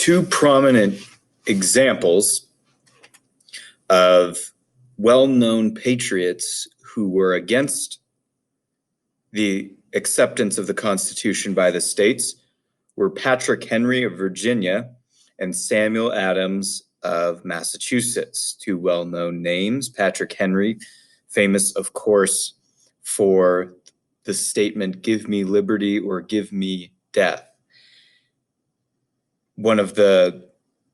two prominent examples of well-known patriots who were against the acceptance of the Constitution by the states were Patrick Henry of Virginia and Samuel Adams of Massachusetts, two well-known names. Patrick Henry, famous, of course, for the statement, "Give me liberty or give me death." One of the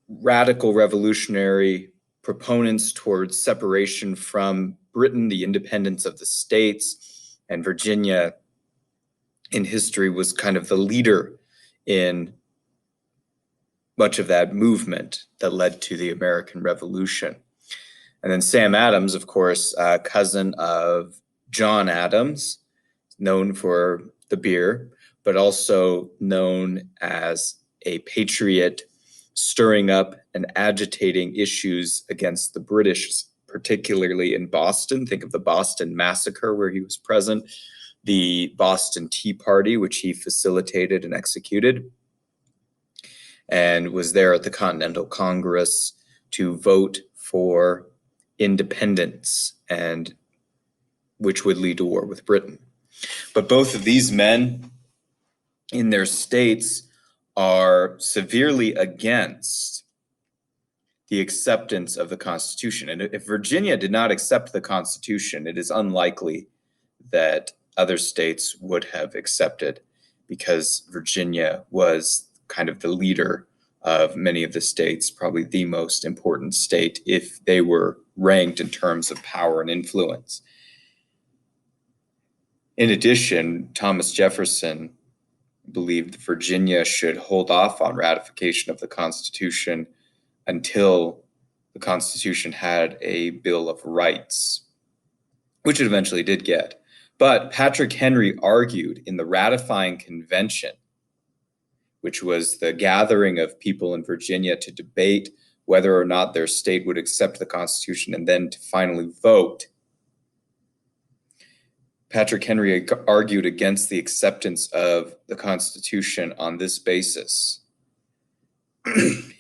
radical revolutionary proponents towards separation from Britain, the independence of the states, and Virginia in history was kind of the leader in much of that movement that led to the American Revolution. And then Sam Adams, of course, cousin of John Adams, known for the beer, but also known as a patriot stirring up and agitating issues against the British, particularly in Boston. Think of the Boston Massacre, where he was present, the Boston Tea Party, which he facilitated and executed, and was there at the Continental Congress to vote for independence, and which would lead to war with Britain. But both of these men in their states are severely against the acceptance of the Constitution. And if Virginia did not accept the Constitution, it is unlikely that other states would have accepted, because Virginia was kind of the leader of many of the states, probably the most important state if they were ranked in terms of power and influence. In addition, Thomas Jefferson believed Virginia should hold off on ratification of the Constitution until the Constitution had a Bill of Rights, which it eventually did get. But Patrick Henry argued in the ratifying convention, which was the gathering of people in Virginia to debate whether or not their state would accept the Constitution and then to finally vote. Patrick Henry argued against the acceptance of the Constitution on this basis.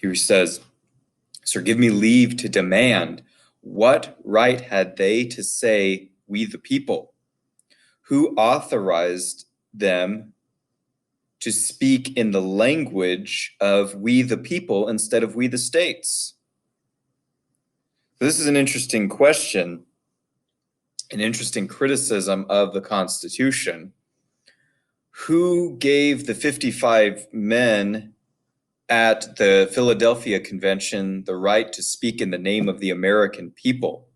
He says, "Sir, give me leave to demand, what right had they to say, we the people? Who authorized them to speak in the language of we the people instead of we the states?" This is an interesting question, an interesting criticism of the Constitution. Who gave the 55 men at the Philadelphia Convention the right to speak in the name of the American people?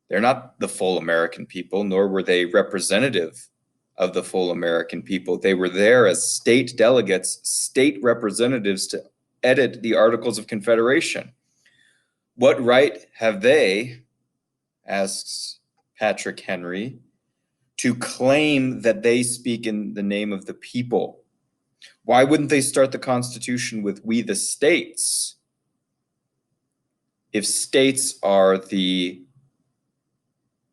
They're not the full American people, nor were they representative of the full American people. They were there as state delegates, state representatives to edit the Articles of Confederation. What right have they, asks Patrick Henry, to claim that they speak in the name of the people? Why wouldn't they start the Constitution with "we the states"? If states are the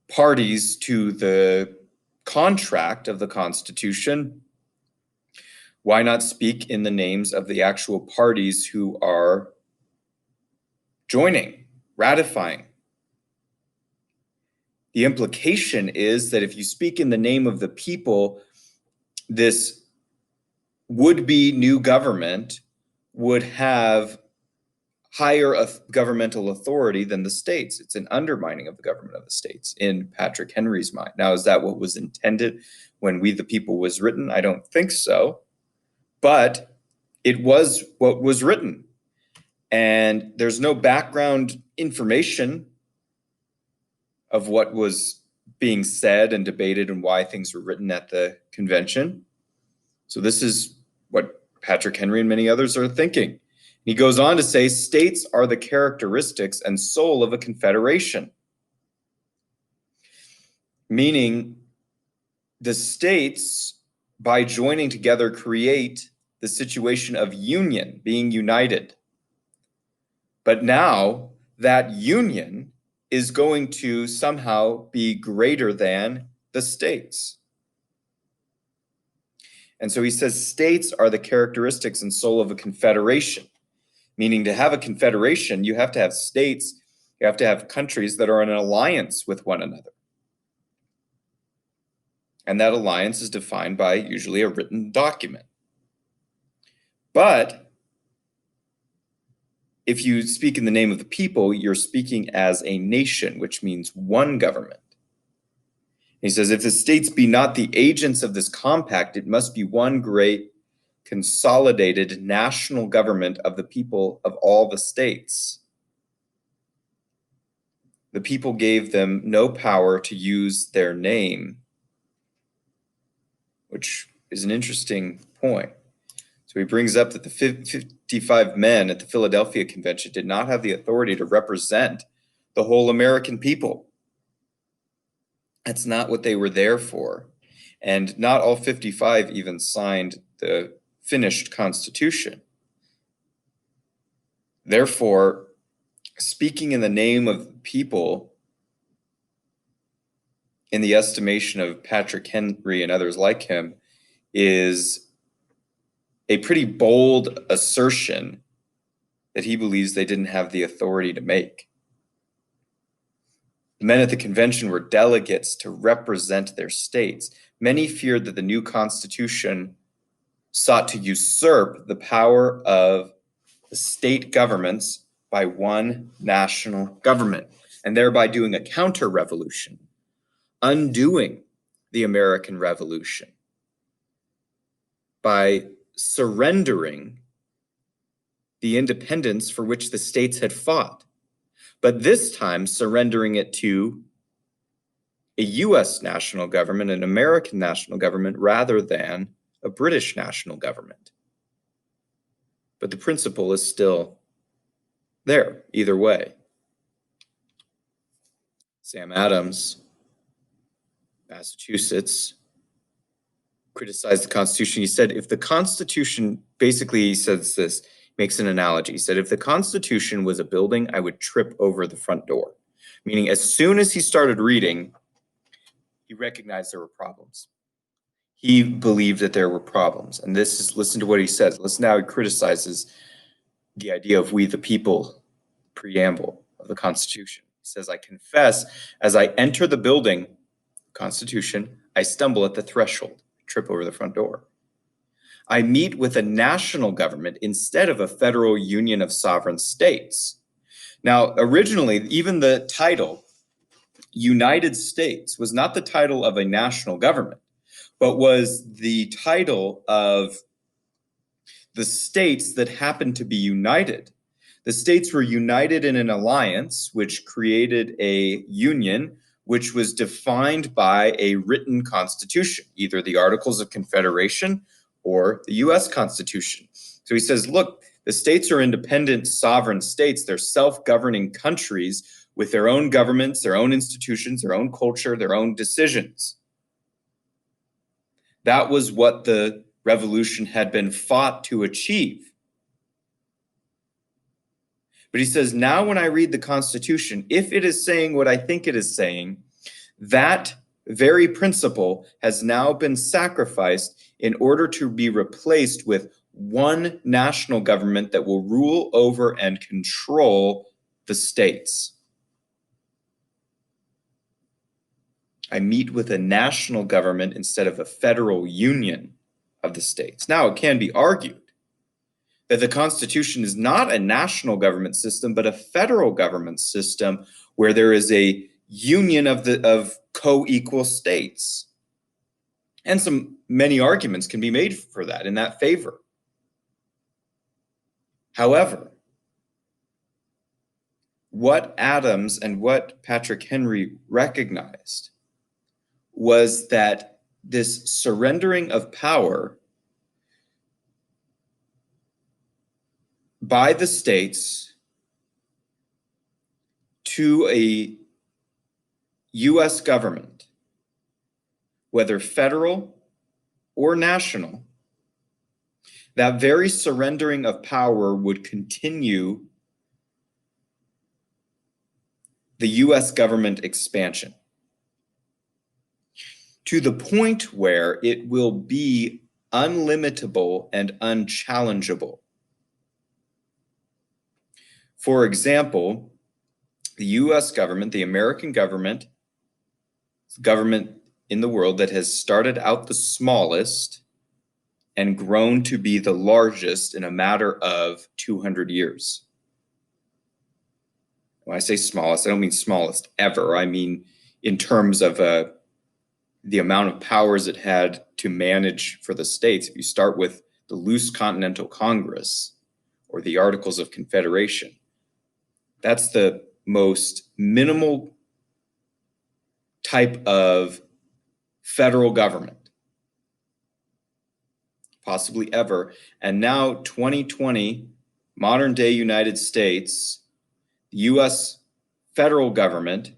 parties to the contract of the Constitution, why not speak in the names of the actual parties who are joining, ratifying? The implication is that if you speak in the name of the people, this would-be new government would have higher governmental authority than the states. It's an undermining of the government of the states in Patrick Henry's mind. Now, is that what was intended when "We the People" was written? I don't think so, but it was what was written. And there's no background information of what was being said and debated and why things were written at the convention. So this is what Patrick Henry and many others are thinking. He goes on to say, states are the characteristics and soul of a confederation, meaning the states, by joining together, create the situation of union, being united. But now that union is going to somehow be greater than the states. And so he says states are the characteristics and soul of a confederation, meaning to have a confederation, you have to have states, you have to have countries that are in an alliance with one another. And that alliance is defined by usually a written document. But if you speak in the name of the people, you're speaking as a nation, which means one government. He says, if the states be not the agents of this compact, it must be one great consolidated national government of the people of all the states. The people gave them no power to use their name, which is an interesting point. So he brings up that the 55 men at the Philadelphia Convention did not have the authority to represent the whole American people. That's not what they were there for. And not all 55 even signed the finished Constitution. Therefore, speaking in the name of people, in the estimation of Patrick Henry and others like him, is a pretty bold assertion that he believes they didn't have the authority to make. The men at the convention were delegates to represent their states. Many feared that the new Constitution sought to usurp the power of the state governments by one national government, and thereby doing a counter-revolution, undoing the American Revolution by surrendering the independence for which the states had fought, but this time surrendering it to a US national government, an American national government, rather than a British national government. But the principle is still there, either way. Sam Adams, Massachusetts, criticized the Constitution. He said, if the Constitution, basically he says this, makes an analogy. He said, if the Constitution was a building, I would trip over the front door. Meaning as soon as he started reading, he recognized there were problems. He believed that there were problems. And this is, listen to what he says. Listen to how he criticizes the idea of we the people preamble of the Constitution. He says, I confess, as I enter the building, Constitution, I stumble at the threshold, trip over the front door. I meet with a national government instead of a federal union of sovereign states. Now, originally, even the title United States was not the title of a national government, but was the title of the states that happened to be united. The states were united in an alliance, which created a union, which was defined by a written constitution, either the Articles of Confederation or the US Constitution. So he says, look, the states are independent sovereign states. They're self-governing countries with their own governments, their own institutions, their own culture, their own decisions. That was what the revolution had been fought to achieve. But he says, now when I read the Constitution, if it is saying what I think it is saying, that very principle has now been sacrificed in order to be replaced with one national government that will rule over and control the states. I meet with a national government instead of a federal union of the states. Now, it can be argued that the Constitution is not a national government system, but a federal government system where there is a union of co-equal states. And many arguments can be made for that in that favor. However, what Adams and what Patrick Henry recognized was that this surrendering of power by the states to a US government, whether federal or national, that very surrendering of power would continue the US government expansion to the point where it will be unlimitable, and unchallengeable. For example, the US government, the American government in the world that has started out the smallest and grown to be the largest in a matter of 200 years. When I say smallest, I don't mean smallest ever. I mean in terms of the amount of powers it had to manage for the states. If you start with the loose Continental Congress or the Articles of Confederation, that's the most minimal type of federal government possibly ever. And now 2020, modern day United States, the US federal government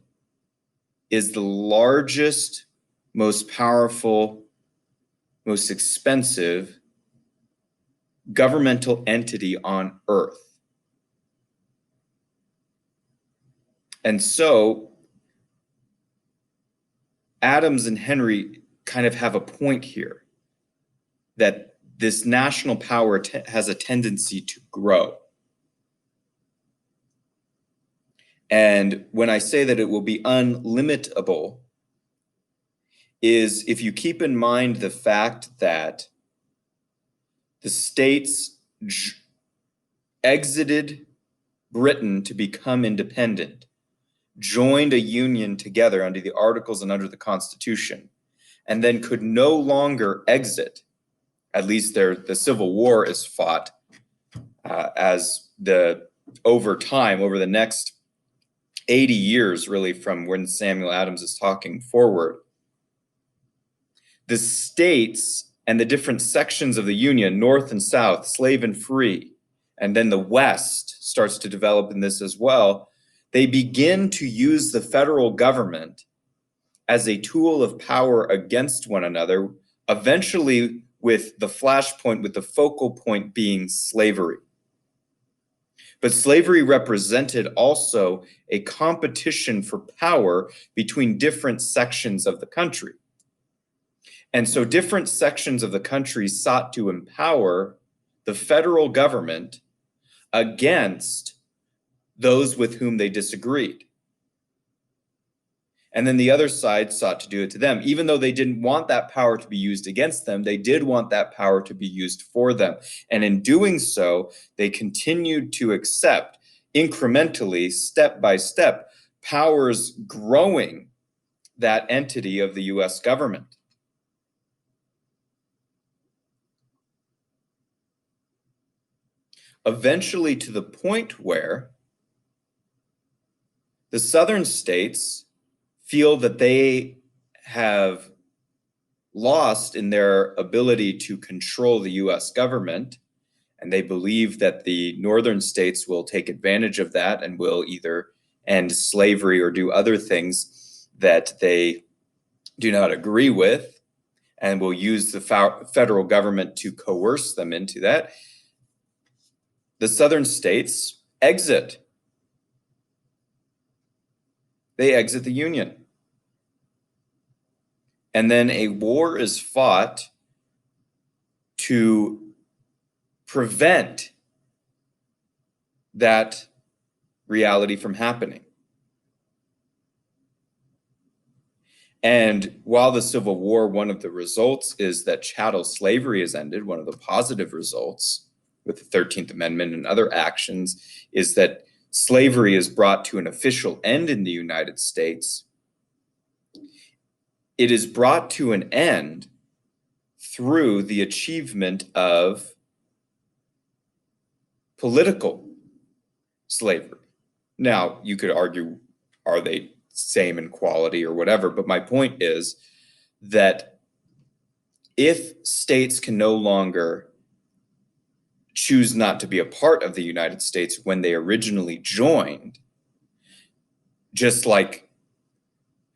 is the largest, most powerful, most expensive governmental entity on earth. And so Adams and Henry kind of have a point here that this national power has a tendency to grow. And when I say that it will be unlimitable, is if you keep in mind the fact that the states exited Britain to become independent, joined a union together under the Articles and under the Constitution, and then could no longer exit. At least the Civil War is fought over time, over the next 80 years, really, from when Samuel Adams is talking forward. The states and the different sections of the Union, North and South, slave and free, and then the West starts to develop in this as well. They begin to use the federal government as a tool of power against one another, eventually with the flashpoint, with the focal point being slavery. But slavery represented also a competition for power between different sections of the country. And so different sections of the country sought to empower the federal government against those with whom they disagreed. And then the other side sought to do it to them. Even though they didn't want that power to be used against them, they did want that power to be used for them. And in doing so, they continued to accept incrementally, step by step, powers growing that entity of the US government. Eventually to the point where the southern states feel that they have lost in their ability to control the US government, and they believe that the northern states will take advantage of that and will either end slavery or do other things that they do not agree with, and will use the federal government to coerce them into that. The southern states exit. They exit the Union. And then a war is fought to prevent that reality from happening. And while the Civil War, one of the results is that chattel slavery is ended, one of the positive results with the 13th Amendment and other actions is that slavery is brought to an official end in the United States. It is brought to an end through the achievement of political slavery. Now, you could argue, are they same in quality or whatever? But my point is that if states can no longer choose not to be a part of the United States when they originally joined, just like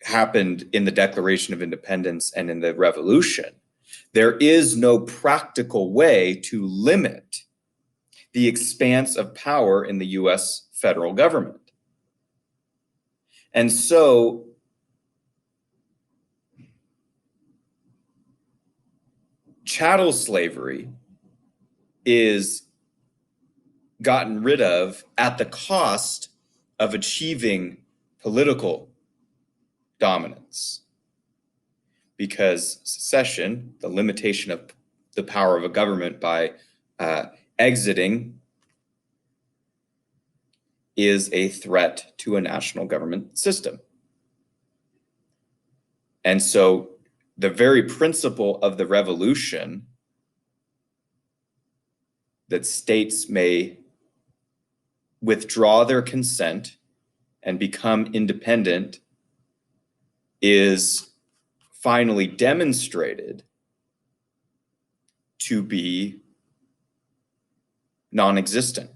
happened in the Declaration of Independence and in the Revolution, there is no practical way to limit the expanse of power in the US federal government. And so chattel slavery is gotten rid of at the cost of achieving political dominance. Because secession, the limitation of the power of a government by exiting, is a threat to a national government system. And so the very principle of the revolution, that states may withdraw their consent and become independent, is finally demonstrated to be non-existent.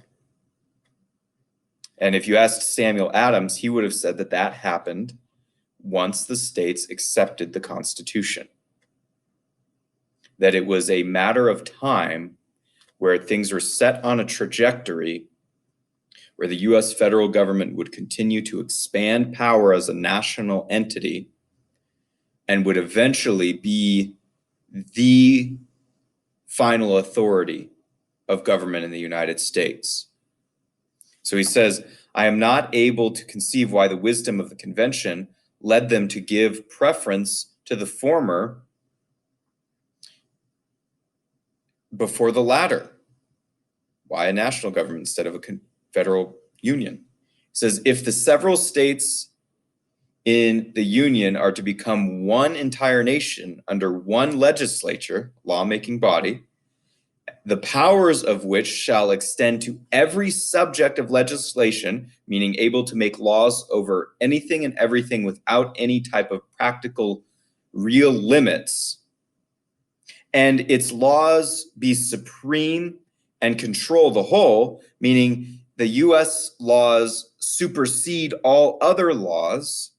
And if you asked Samuel Adams, he would have said that that happened once the states accepted the Constitution. That it was a matter of time where things were set on a trajectory where the US federal government would continue to expand power as a national entity and would eventually be the final authority of government in the United States. So he says, I am not able to conceive why the wisdom of the convention led them to give preference to the former before the latter. Why a national government instead of a federal union? He says, if the several states in the union are to become one entire nation under one legislature, lawmaking body, the powers of which shall extend to every subject of legislation, meaning able to make laws over anything and everything without any type of practical real limits, and its laws be supreme and control the whole, meaning the US laws supersede all other laws.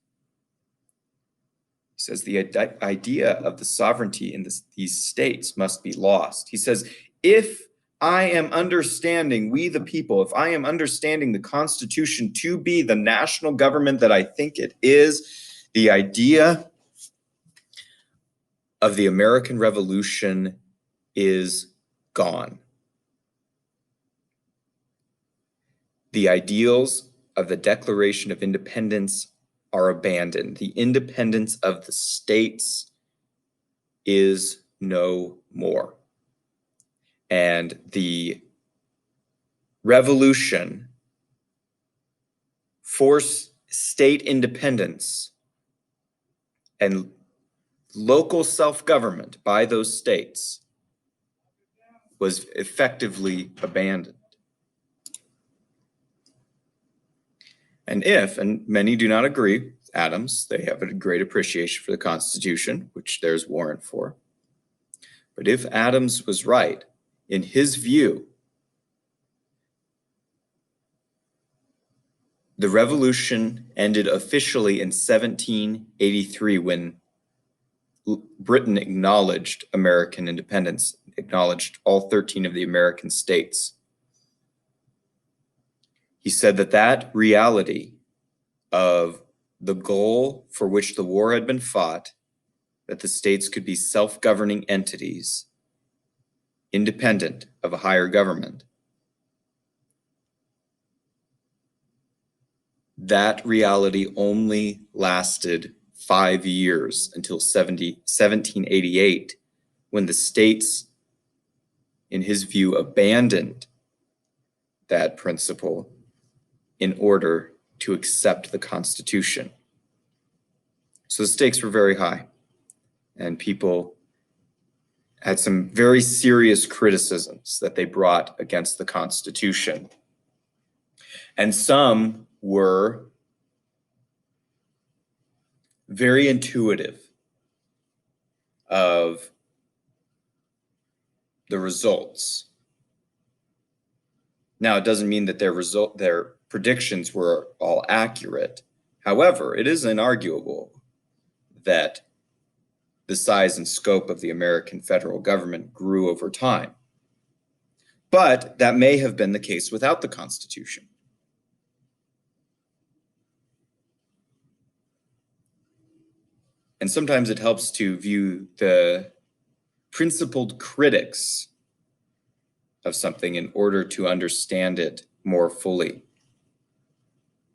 He says the idea of the sovereignty in these states must be lost. He says, if I am understanding, we the people, if I am understanding the Constitution to be the national government that I think it is, the idea of the American Revolution is gone. The ideals of the Declaration of Independence are abandoned. The independence of the states is no more. And the revolution for state independence and local self-government by those states was effectively abandoned. And many do not agree with Adams, they have a great appreciation for the Constitution, which there's warrant for. But if Adams was right, in his view, the revolution ended officially in 1783 when Britain acknowledged American independence, acknowledged all 13 of the American states. He said that that reality of the goal for which the war had been fought, that the states could be self-governing entities, independent of a higher government, that reality only lasted 5 years until 1788, when the states, in his view, abandoned that principle in order to accept the Constitution. So the stakes were very high, and people had some very serious criticisms that they brought against the Constitution. And some were very intuitive of the results. Now, it doesn't mean that their predictions were all accurate. However, it is inarguable that the size and scope of the American federal government grew over time. But that may have been the case without the Constitution. And sometimes it helps to view the principled critics of something in order to understand it more fully.